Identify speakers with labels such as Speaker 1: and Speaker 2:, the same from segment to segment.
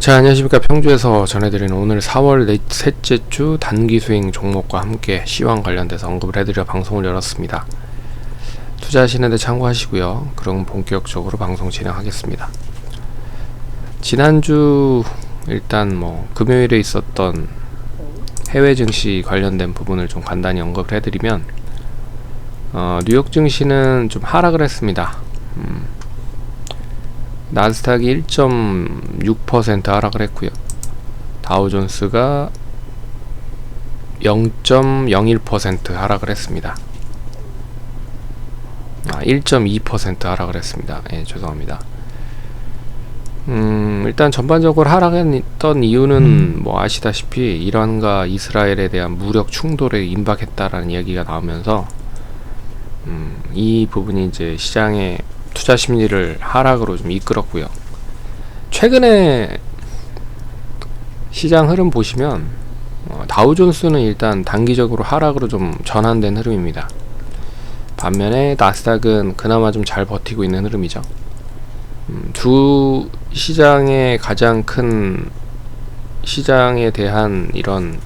Speaker 1: 자, 안녕하십니까. 평주에서 전해드리는 오늘 4월 셋째 주 단기 수익 종목과 함께 시황 관련돼서 언급을 해드려 방송을 열었습니다. 투자하시는데 참고하시고요. 그럼 본격적으로 방송 진행하겠습니다. 지난주 일단 금요일에 있었던 해외 증시 관련된 부분을 좀 간단히 언급을 해드리면 뉴욕 증시는 좀 하락을 했습니다. 나스닥이 1.6% 하락을 했고요. 다우존스가 0.01% 하락을 했습니다. 1.2% 하락을 했습니다. 죄송합니다. 일단 전반적으로 하락했던 이유는 아시다시피 이란과 이스라엘에 대한 무력 충돌에 임박했다라는 이야기가 나오면서 이 부분이 이제 시장의 투자 심리를 하락으로 좀 이끌었고요. 최근에 시장 흐름 보시면 다우존스는 일단 단기적으로 하락으로 좀 전환된 흐름입니다. 반면에 나스닥은 그나마 좀 잘 버티고 있는 흐름이죠. 두 시장의 가장 큰 시장에 대한 이런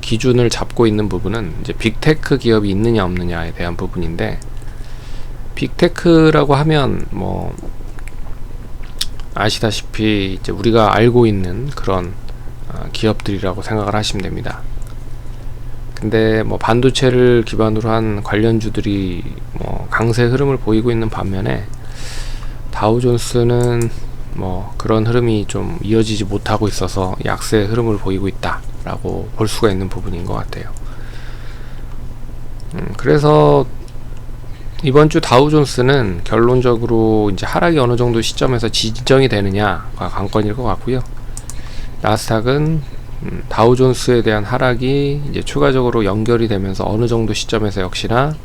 Speaker 1: 기준을 잡고 있는 부분은 이제 빅테크 기업이 있느냐 없느냐에 대한 부분인데, 빅테크라고 하면 아시다시피 이제 우리가 알고 있는 그런 기업들이라고 생각을 하시면 됩니다. 근데 반도체를 기반으로 한 관련주들이 강세 흐름을 보이고 있는 반면에 다우존스는 그런 흐름이 좀 이어지지 못하고 있어서 약세 흐름을 보이고 있다라고 볼 수가 있는 부분인 것 같아요. 그래서 이번 주 다우존스는 결론적으로 이제 하락이 어느 정도 시점에서 진정이 되느냐가 관건일 것 같고요. 나스닥은 다우존스에 대한 하락이 이제 추가적으로 연결이 되면서 어느 정도 시점에서 역시나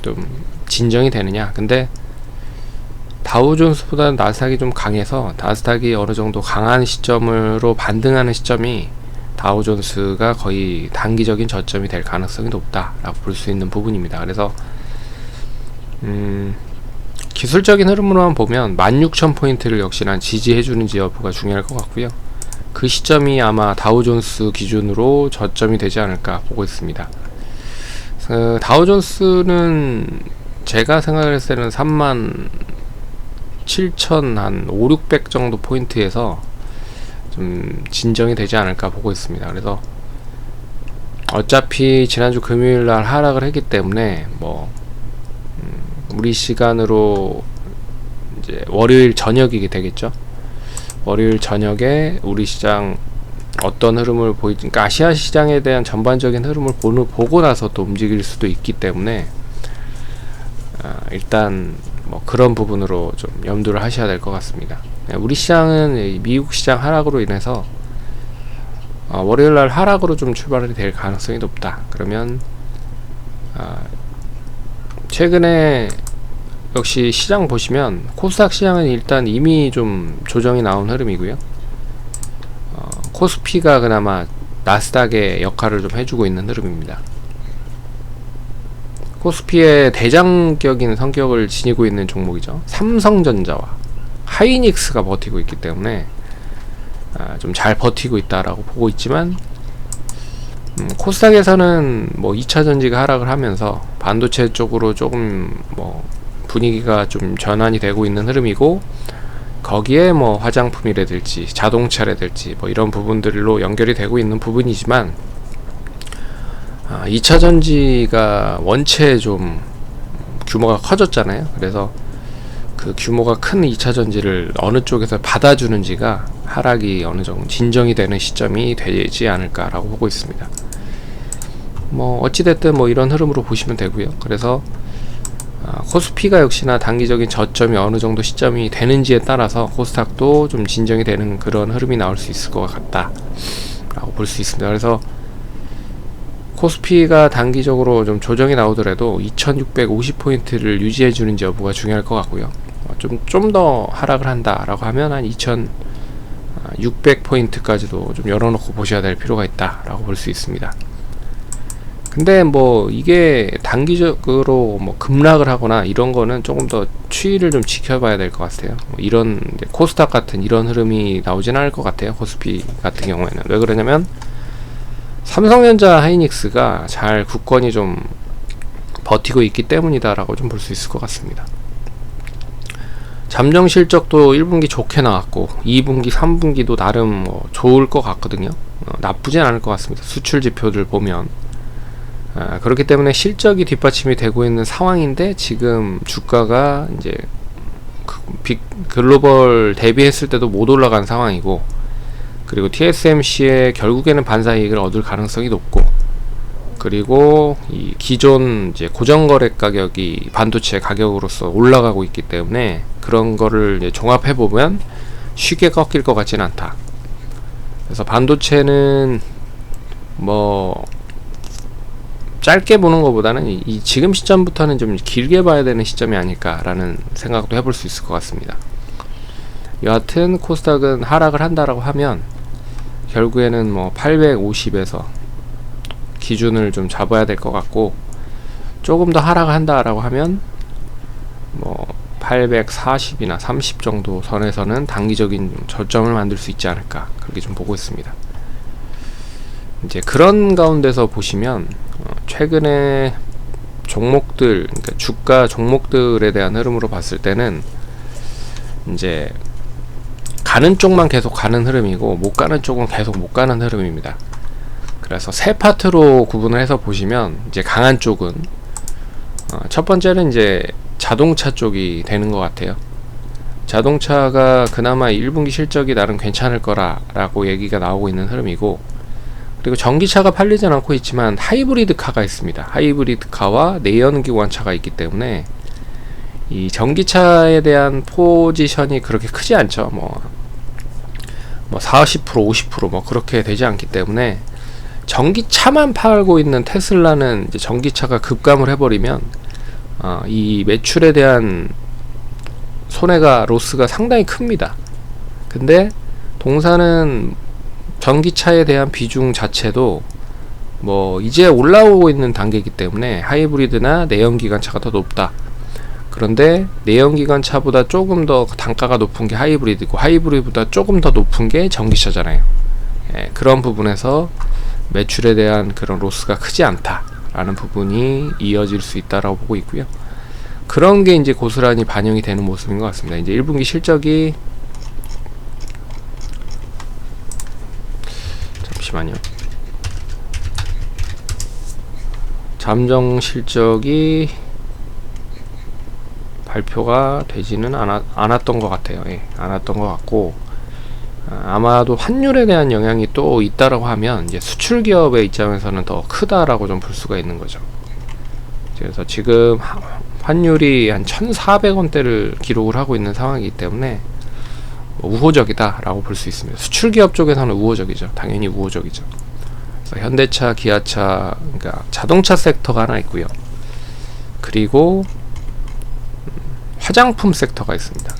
Speaker 1: 좀 진정이 되느냐. 근데 다우존스보다는 나스닥이 좀 강해서 나스닥이 어느 정도 강한 시점으로 반등하는 시점이 다우존스가 거의 단기적인 저점이 될 가능성이 높다라고 볼 수 있는 부분입니다. 그래서 기술적인 흐름으로만 보면 16,000포인트를 역시나 지지해주는지 여부가 중요할 것 같고요. 그 시점이 아마 다우존스 기준으로 저점이 되지 않을까 보고 있습니다. 다우존스는 제가 생각을 했을 때는 37,000 한 5,600 정도 포인트에서 좀 진정이 되지 않을까 보고 있습니다. 그래서 어차피 지난주 금요일날 하락을 했기 때문에 우리 시간으로 이제 월요일 저녁이게 되겠죠. 월요일 저녁에 우리 시장 어떤 흐름을 그러니까 아시아 시장에 대한 전반적인 흐름을 보고 나서 또 움직일 수도 있기 때문에 일단 그런 부분으로 좀 염두를 하셔야 될 것 같습니다. 우리 시장은 미국 시장 하락으로 인해서 월요일날 하락으로 좀 출발이 될 가능성이 높다. 그러면 최근에 역시 시장 보시면 코스닥 시장은 일단 이미 좀 조정이 나온 흐름이고요. 코스피가 그나마 나스닥의 역할을 좀 해주고 있는 흐름입니다. 코스피의 대장격인 성격을 지니고 있는 종목이죠. 삼성전자와 하이닉스가 버티고 있기 때문에 좀 잘 버티고 있다라고 보고 있지만, 코스닥에서는 2차전지가 하락을 하면서 반도체 쪽으로 조금 분위기가 좀 전환이 되고 있는 흐름이고, 거기에 화장품이라든지 자동차라든지 이런 부분들로 연결이 되고 있는 부분이지만, 2차전지가 원체 좀 규모가 커졌잖아요. 그래서 그 규모가 큰 2차전지를 어느 쪽에서 받아주는지가 하락이 어느 정도 진정이 되는 시점이 되지 않을까라고 보고 있습니다. 어찌됐든 이런 흐름으로 보시면 되고요. 그래서 코스피가 역시나 단기적인 저점이 어느 정도 시점이 되는지에 따라서 코스닥도 좀 진정이 되는 그런 흐름이 나올 수 있을 것 같다라고 볼 수 있습니다. 그래서 코스피가 단기적으로 좀 조정이 나오더라도 2650포인트를 유지해 주는지 여부가 중요할 것 같고요. 좀 더 하락을 한다라고 하면 한 2600포인트까지도 좀 열어놓고 보셔야 될 필요가 있다라고 볼 수 있습니다. 근데 뭐 이게 단기적으로 뭐 급락을 하거나 이런 거는 조금 더 추이를 좀 지켜봐야 될 것 같아요. 뭐 이런 코스닥 같은 이런 흐름이 나오진 않을 것 같아요. 코스피 같은 경우에는. 왜 그러냐면 삼성전자 하이닉스가 잘 굳건히 좀 버티고 있기 때문이다라고 좀 볼 수 있을 것 같습니다. 잠정 실적도 1분기 좋게 나왔고 2분기, 3분기도 나름 뭐 좋을 것 같거든요. 나쁘진 않을 것 같습니다. 수출 지표들 보면. 그렇기 때문에 실적이 뒷받침이 되고 있는 상황인데 지금 주가가 이제 글로벌 대비했을 때도 못 올라간 상황이고, 그리고 TSMC의 결국에는 반사이익을 얻을 가능성이 높고, 그리고 이 기존 이제 고정거래 가격이 반도체 가격으로서 올라가고 있기 때문에 그런 거를 이제 종합해 보면 쉽게 꺾일 것 같지는 않다. 그래서 반도체는 뭐 짧게 보는 것보다는 이 지금 시점부터는 좀 길게 봐야 되는 시점이 아닐까라는 생각도 해볼 수 있을 것 같습니다. 여하튼 코스닥은 하락을 한다라고 하면 결국에는 뭐 850에서 기준을 좀 잡아야 될 것 같고, 조금 더 하락을 한다라고 하면 뭐 840이나 30 정도 선에서는 단기적인 저점을 만들 수 있지 않을까, 그렇게 좀 보고 있습니다. 이제 그런 가운데서 보시면 최근에 종목들, 그러니까 주가 종목들에 대한 흐름으로 봤을 때는 이제 가는 쪽만 계속 가는 흐름이고 못 가는 쪽은 계속 못 가는 흐름입니다. 그래서 세 파트로 구분을 해서 보시면 이제 강한 쪽은 첫 번째는 이제 자동차 쪽이 되는 것 같아요. 자동차가 그나마 1분기 실적이 나름 괜찮을 거라고 얘기가 나오고 있는 흐름이고, 그리고 전기차가 팔리진 않고 있지만 하이브리드 카가 있습니다. 하이브리드 카와 내연기관차가 있기 때문에 이 전기차에 대한 포지션이 그렇게 크지 않죠. 뭐 40%, 50% 그렇게 되지 않기 때문에 전기차만 팔고 있는 테슬라는 이제 전기차가 급감을 해버리면 이 매출에 대한 손해가, 로스가 상당히 큽니다. 근데 동사는 전기차에 대한 비중 자체도 뭐 이제 올라오고 있는 단계이기 때문에 하이브리드나 내연기관차가 더 높다. 그런데 내연기관차보다 조금 더 단가가 높은 게 하이브리드고 하이브리드보다 조금 더 높은 게 전기차잖아요. 그런 부분에서 매출에 대한 그런 로스가 크지 않다라는 부분이 이어질 수 있다라고 보고 있고요. 그런 게 이제 고스란히 반영이 되는 모습인 것 같습니다. 이제 1분기 실적이, 잠시만요. 잠정 실적이 발표가 되지는 않았던 것 같아요. 않았던 것 같고, 아마도 환율에 대한 영향이 또 있다라고 하면 이제 수출 기업의 입장에서는 더 크다라고 좀 볼 수가 있는 거죠. 그래서 지금 환율이 한 1,400원대를 기록을 하고 있는 상황이기 때문에 우호적이다라고 볼 수 있습니다. 수출 기업 쪽에서는 우호적이죠. 당연히 우호적이죠. 그래서 현대차, 기아차, 그러니까 자동차 섹터가 하나 있고요. 그리고 화장품 섹터가 있습니다.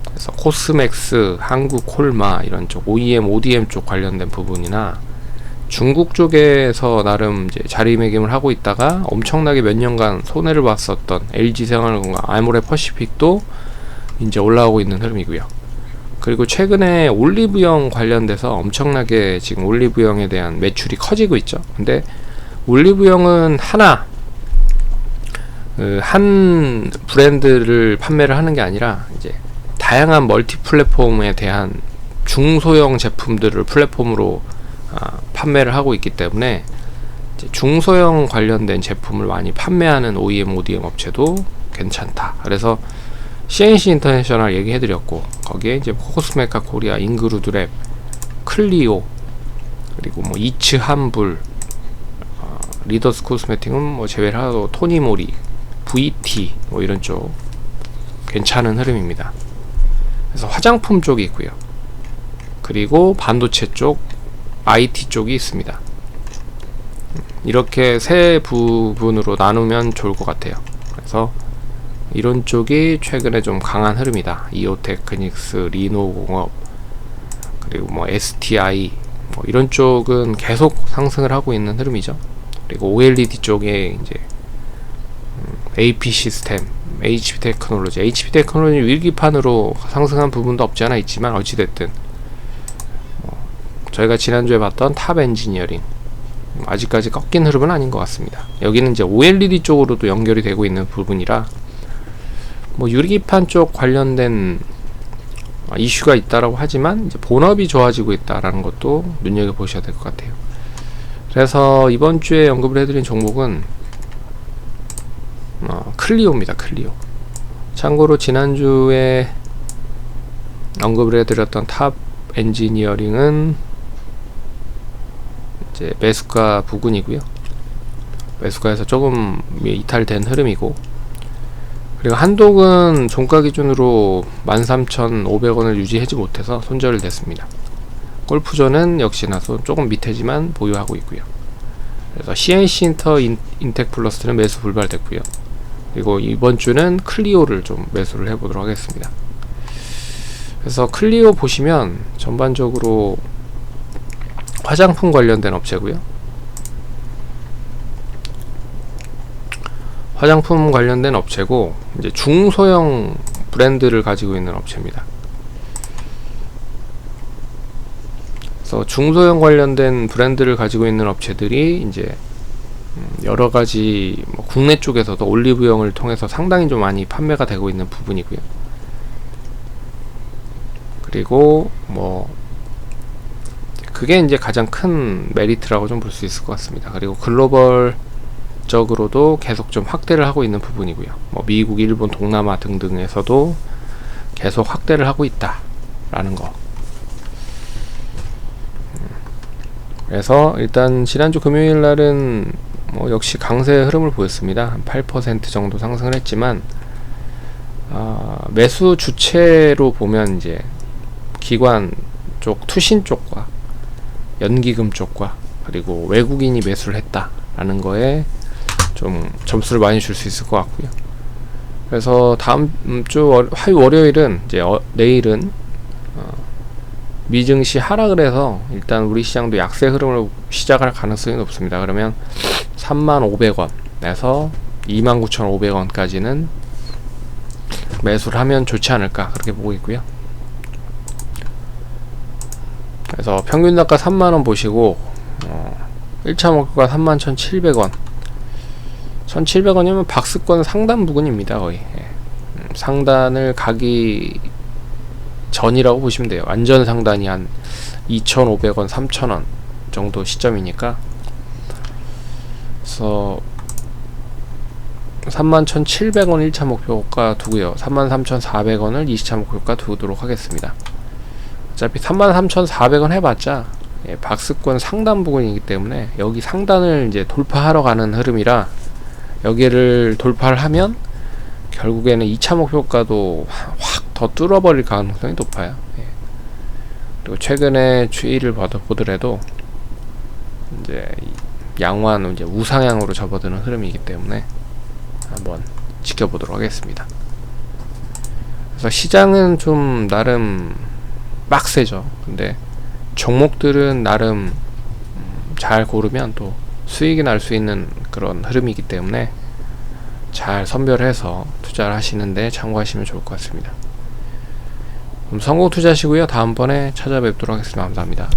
Speaker 1: 그래서 코스맥스, 한국콜마 이런 쪽 OEM, ODM 쪽 관련된 부분이나 중국 쪽에서 나름 이제 자리매김을 하고 있다가 엄청나게 몇 년간 손해를 봤었던 LG생활건강, 아모레퍼시픽도 이제 올라오고 있는 흐름이고요. 그리고 최근에 올리브영 관련돼서 엄청나게 지금 올리브영에 대한 매출이 커지고 있죠. 근데 올리브영은 한 브랜드를 판매를 하는 게 아니라 이제 다양한 멀티 플랫폼에 대한 중소형 제품들을 플랫폼으로 판매를 하고 있기 때문에 이제 중소형 관련된 제품을 많이 판매하는 OEM, ODM 업체도 괜찮다. 그래서 CNC 인터내셔널 얘기해드렸고, 거기에 이제 코스메카 코리아, 인그루드랩, 클리오, 그리고 뭐 이츠 한불, 리더스 코스메틱은 뭐 제외를 하고 토니모리, VT 뭐 이런 쪽 괜찮은 흐름입니다. 그래서 화장품 쪽이 있고요. 그리고 반도체 쪽, IT 쪽이 있습니다. 이렇게 세 부분으로 나누면 좋을 것 같아요. 그래서 이런 쪽이 최근에 좀 강한 흐름이다. 이오테크닉스, 리노공업, 그리고 뭐 STI 뭐 이런 쪽은 계속 상승을 하고 있는 흐름이죠. 그리고 OLED 쪽에 이제 AP 시스템, HP 테크놀로지 위기판으로 상승한 부분도 없지 않아 있지만 어찌됐든 저희가 지난주에 봤던 탑 엔지니어링 아직까지 꺾인 흐름은 아닌 것 같습니다. 여기는 이제 OLED 쪽으로도 연결이 되고 있는 부분이라 뭐 유리기판 쪽 관련된 이슈가 있다라고 하지만 이제 본업이 좋아지고 있다라는 것도 눈여겨 보셔야 될 것 같아요. 그래서 이번 주에 언급을 해드린 종목은 클리오입니다. 클리오. 참고로 지난주에 언급을 해드렸던 탑 엔지니어링은 이제 매수가 부근이고요. 매수가에서 조금 이탈된 흐름이고, 그리고 한독은 종가 기준으로 13,500원을 유지하지 못해서 손절을 됐습니다. 골프존은 역시나 조금 밑에지만 보유하고 있고요. 그래서 CNC 인터 인텍 플러스는 매수 불발됐고요. 그리고 이번 주는 클리오를 좀 매수를 해보도록 하겠습니다. 그래서 클리오 보시면 전반적으로 화장품 관련된 업체고요. 화장품 관련된 업체고 이제 중소형 브랜드를 가지고 있는 업체입니다. 그래서 중소형 관련된 브랜드를 가지고 있는 업체들이 이제 여러 가지 국내 쪽에서도 올리브영을 통해서 상당히 좀 많이 판매가 되고 있는 부분이고요. 그리고 그게 이제 가장 큰 메리트라고 좀 볼 수 있을 것 같습니다. 그리고 글로벌 적으로도 계속 좀 확대를 하고 있는 부분이고요. 미국, 일본, 동남아 등등에서도 계속 확대를 하고 있다라는 거. 그래서 일단 지난주 금요일 날은 역시 강세 흐름을 보였습니다. 한 8% 정도 상승을 했지만 매수 주체로 보면 이제 기관 쪽, 투신 쪽과 연기금 쪽과 그리고 외국인이 매수를 했다라는 거에 좀 점수를 많이 줄 수 있을 것 같고요. 그래서 다음 주 월요일은 이제 내일은 미증시 하락을 해서 일단 우리 시장도 약세 흐름을 시작할 가능성이 높습니다. 그러면 35,500원에서 29,500원까지는 매수를 하면 좋지 않을까 그렇게 보고 있고요. 그래서 평균 단가 3만원 보시고 1차 목표가 31,700원 1,700원이면 박스권 상단 부근입니다. 거의 상단을 가기 전이라고 보시면 돼요. 완전 상단이 한 2,500원 3,000원 정도 시점이니까, 그래서 31,700원 1차 목표가 두고요. 33,400원을 2차 목표가 두도록 하겠습니다. 어차피 33,400원 해봤자 박스권 상단 부분이기 때문에 여기 상단을 이제 돌파하러 가는 흐름이라 여기를 돌파를 하면 결국에는 2차 목표가도 확 더 뚫어버릴 가능성이 높아요. 그리고 최근에 추이를 보더라도 이제 양호한 이제 우상향으로 접어드는 흐름이기 때문에 한번 지켜보도록 하겠습니다. 그래서 시장은 좀 나름 빡세죠. 근데 종목들은 나름 잘 고르면 또 수익이 날 수 있는 그런 흐름이기 때문에 잘 선별해서 투자를 하시는데 참고하시면 좋을 것 같습니다. 그럼 성공 투자하시고요. 다음번에 찾아뵙도록 하겠습니다. 감사합니다.